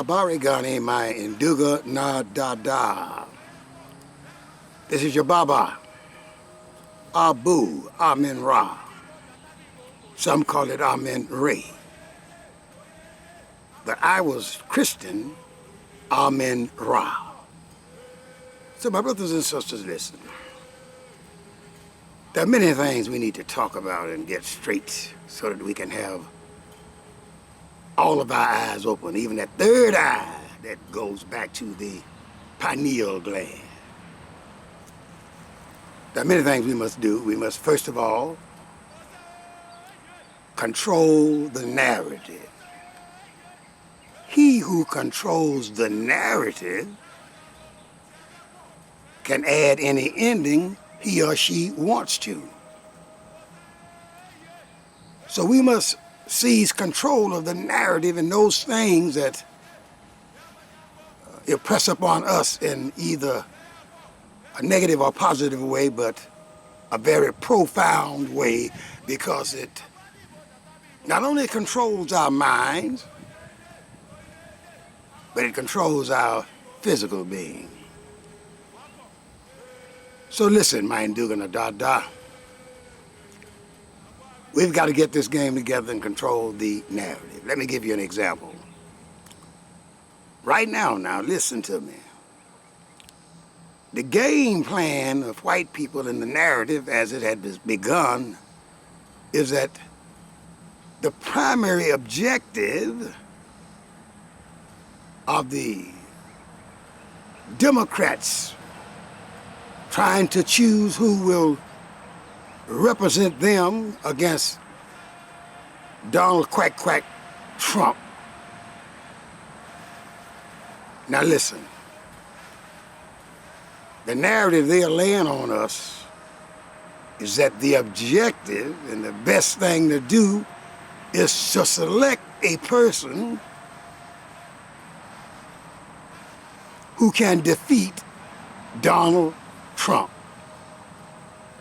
Abarigani my Induga na da. This is your Baba, Abu Amin Ra. Some call it Amin Ray. But I was Christian Amin Ra. So my brothers and sisters, listen. There are many things we need to talk about and get straight so that we can have all of our eyes open, even that third eye that goes back to the pineal gland. There are many things we must do. We must, first of all, control the narrative. He who controls the narrative can add any ending he or she wants to. So we must seize control of the narrative and those things that impress upon us in either a negative or positive way, but a very profound way, because it not only controls our minds, but it controls our physical being. So listen, my Nduga Dada, we've got to get this game together and control the narrative. Let me give you an example. Right now, listen to me. The game plan of white people in the narrative as it had begun is that the primary objective of the Democrats trying to choose who will represent them against Donald Quack Quack Trump. Now listen, the narrative they are laying on us is that the objective and the best thing to do is to select a person who can defeat Donald Trump.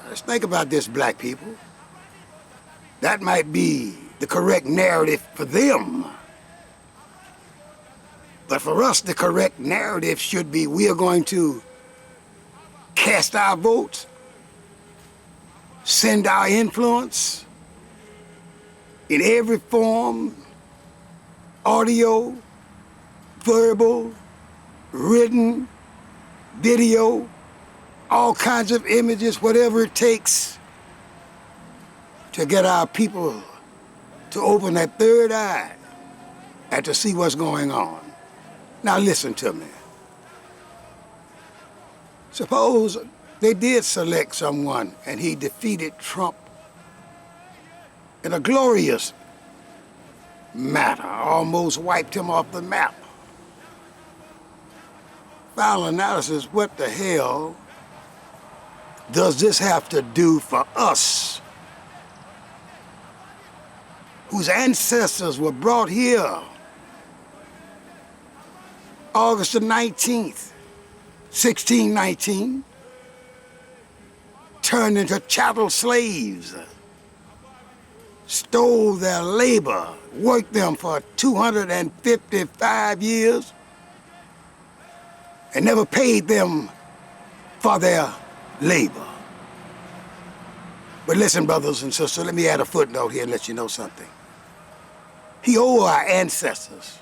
Let's think about this, black people. That might be the correct narrative for them. But for us, the correct narrative should be we are going to cast our votes, send our influence in every form, audio, verbal, written, video, all kinds of images, whatever it takes to get our people to open that third eye and to see what's going on. Now listen to me. Suppose they did select someone and he defeated Trump in a glorious manner, almost wiped him off the map. Final analysis, what the hell does this have to do for us, whose ancestors were brought here August the 19th, 1619, turned into chattel slaves, stole their labor, worked them for 255 years, and never paid them for their labor. But listen, brothers and sisters, let me add a footnote here and let you know something. He owed our ancestors.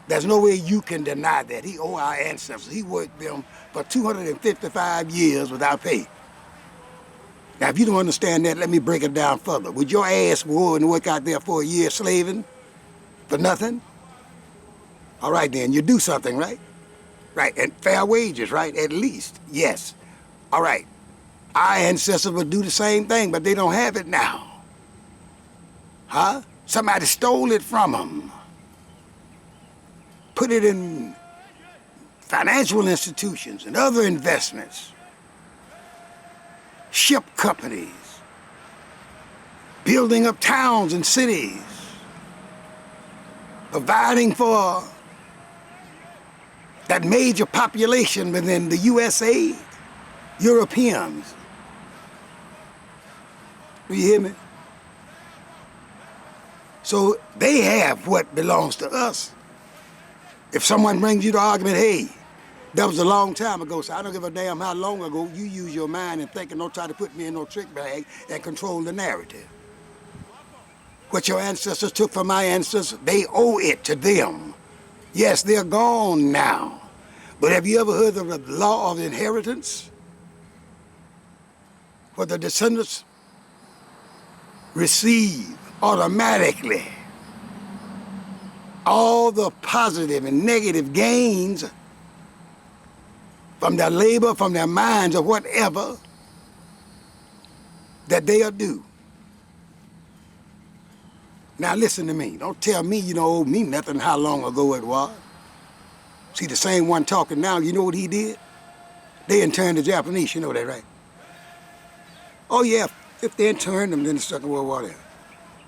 There's no way you can deny that. He owed our ancestors. He worked them for 255 years without pay. Now, if you don't understand that, let me break it down further. Would your ass go and work out there for a year slaving for nothing? All right, then, you do something, right? Right, and fair wages, right? At least, yes. All right, our ancestors would do the same thing, but they don't have it now. Huh? Somebody stole it from them. Put it in financial institutions and other investments. Ship companies. Building up towns and cities. Providing for that major population within the USA, Europeans. Do you hear me? So they have what belongs to us. If someone brings you the argument, hey, that was a long time ago, so I don't give a damn how long ago, you use your mind and think and don't try to put me in no trick bag and control the narrative. What your ancestors took from my ancestors, they owe it to them. Yes, they're gone now. But have you ever heard of the law of inheritance? Where the descendants receive automatically all the positive and negative gains from their labor, from their minds, or whatever that they are due. Now listen to me. Don't tell me you don't owe me nothing how long ago it was. See, the same one talking now, you know what he did? They interned the Japanese, you know that, right? Oh yeah, if they interned them in the Second World War there.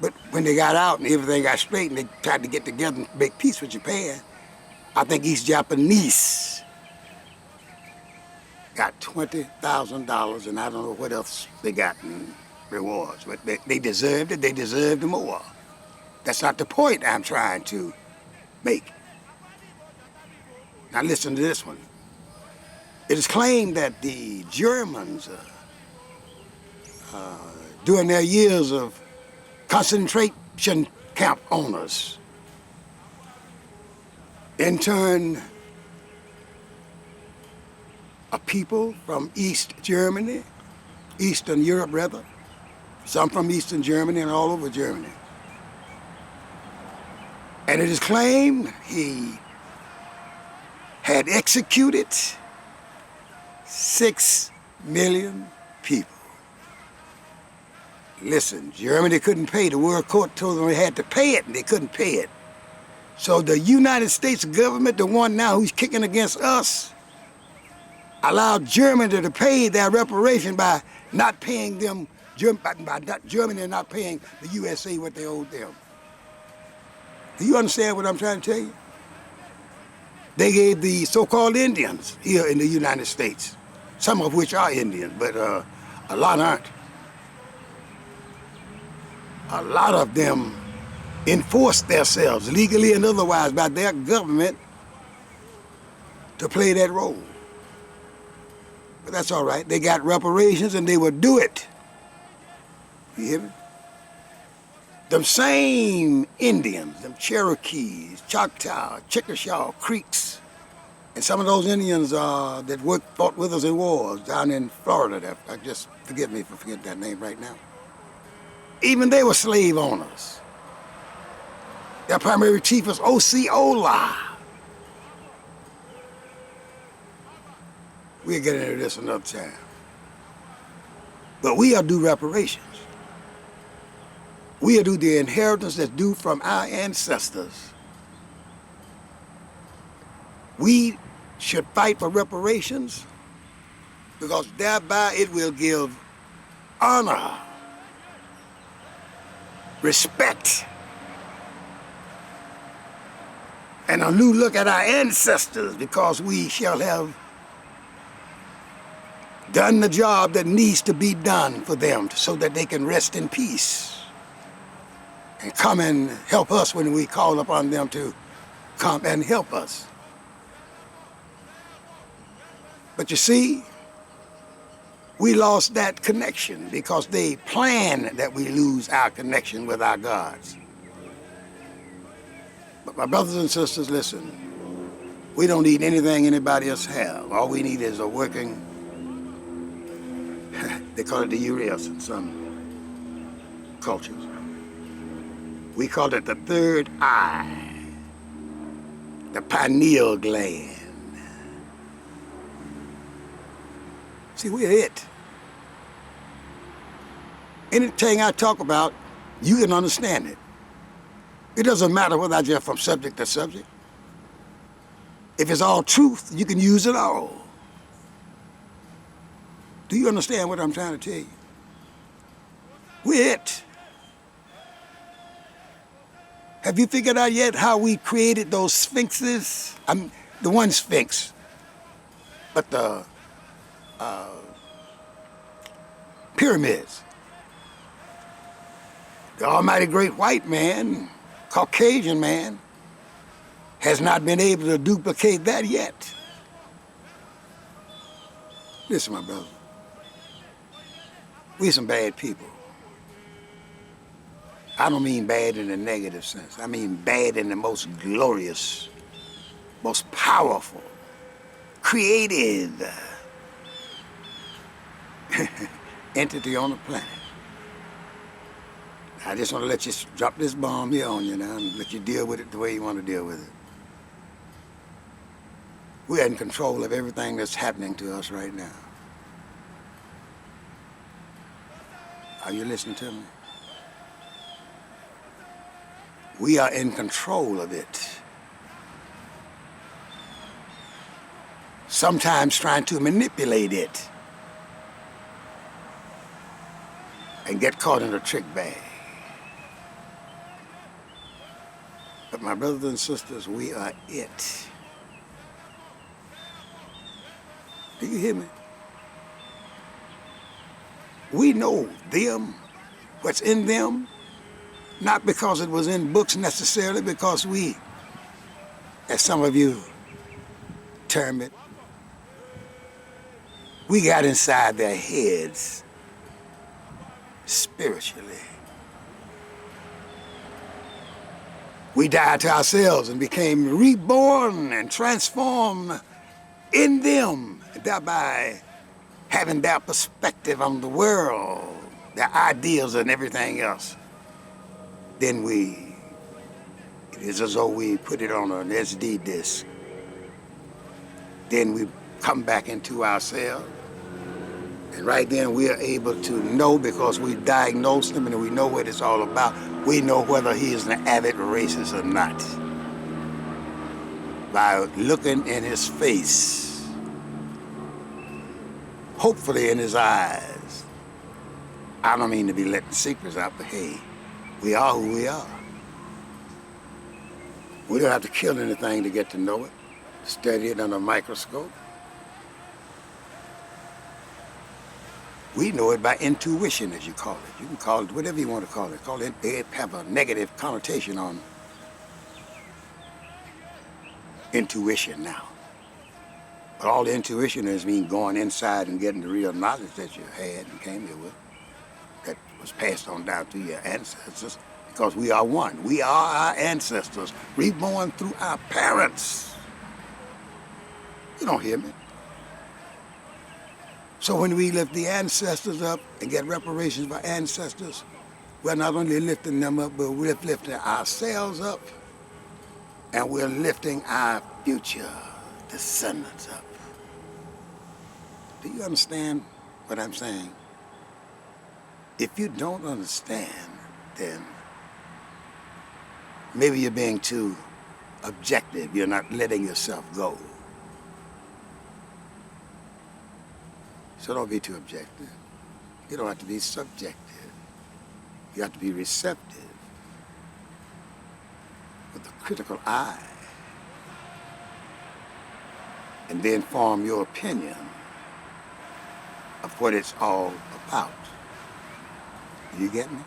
But when they got out and everything got straight and they tried to get together and make peace with Japan, I think East Japanese got $20,000 and I don't know what else they got in rewards. But they deserved it, they deserved more. That's not the point I'm trying to make. Now listen to this one. It is claimed that the Germans, during their years of concentration camp owners, interned a people from East Germany, Eastern Europe rather, some from Eastern Germany and all over Germany. And it is claimed he had executed 6 million people. Listen, Germany couldn't pay. The World Court told them they had to pay it, and they couldn't pay it. So the United States government, the one now who's kicking against us, allowed Germany to pay their reparation by not paying them, Germany not paying the USA what they owed them. Do you understand what I'm trying to tell you? They gave the so-called Indians here in the United States, some of which are Indians, but a lot aren't. A lot of them enforced themselves, legally and otherwise, by their government to play that role. But that's all right. They got reparations and they would do it. You hear me? Them same Indians, them Cherokees, Choctaw, Chickasaw, Creeks, and some of those Indians that fought with us in wars down in Florida. I just, forgive me for forgetting that name right now. Even they were slave owners. Their primary chief was Osceola. We'll get into this another time. But we are due reparations. We are due the inheritance that's due from our ancestors. We should fight for reparations because thereby it will give honor, respect, and a new look at our ancestors because we shall have done the job that needs to be done for them so that they can rest in peace and come and help us when we call upon them to come and help us. But you see, we lost that connection because they planned that we lose our connection with our gods. But my brothers and sisters, listen, we don't need anything anybody else have. All we need is a working, they call it the ureus in some cultures. We call it the third eye, the pineal gland. See, we're it. Anything I talk about, you can understand it. It doesn't matter whether I jump from subject to subject. If it's all truth, you can use it all. Do you understand what I'm trying to tell you? We're it. Have you figured out yet how we created those sphinxes? The one sphinx, but the pyramids. The almighty great white man, Caucasian man, has not been able to duplicate that yet. Listen, my brother, we some bad people. I don't mean bad in a negative sense. I mean bad in the most glorious, most powerful, creative entity on the planet. I just want to let you drop this bomb here on you now and let you deal with it the way you want to deal with it. We're in control of everything that's happening to us right now. Are you listening to me? We are in control of it. Sometimes trying to manipulate it and get caught in a trick bag. But my brothers and sisters, we are it. Do you hear me? We know them, what's in them, not because it was in books necessarily, because we, as some of you term it, we got inside their heads spiritually. We died to ourselves and became reborn and transformed in them, thereby having their perspective on the world, their ideals and everything else. Then it is as though we put it on an SD disk. Then we come back into ourselves. And right then we are able to know, because we diagnosed him and we know what it's all about. We know whether he is an avid racist or not by looking in his face, hopefully in his eyes. I don't mean to be letting secrets out, but hey, we are who we are. We don't have to kill anything to get to know it, study it under a microscope. We know it by intuition, as you call it. You can call it whatever you want to call it. Call it, have a negative connotation on intuition now. But all the intuition is mean going inside and getting the real knowledge that you had and came here with, that was passed on down through your ancestors, because we are one. We are our ancestors, reborn through our parents. You don't hear me? So when we lift the ancestors up and get reparations for ancestors, we're not only lifting them up, but we're lifting ourselves up, and we're lifting our future descendants up. Do you understand what I'm saying? If you don't understand, then maybe you're being too objective. You're not letting yourself go. So don't be too objective. You don't have to be subjective. You have to be receptive with a critical eye, and then form your opinion of what it's all about. You get me?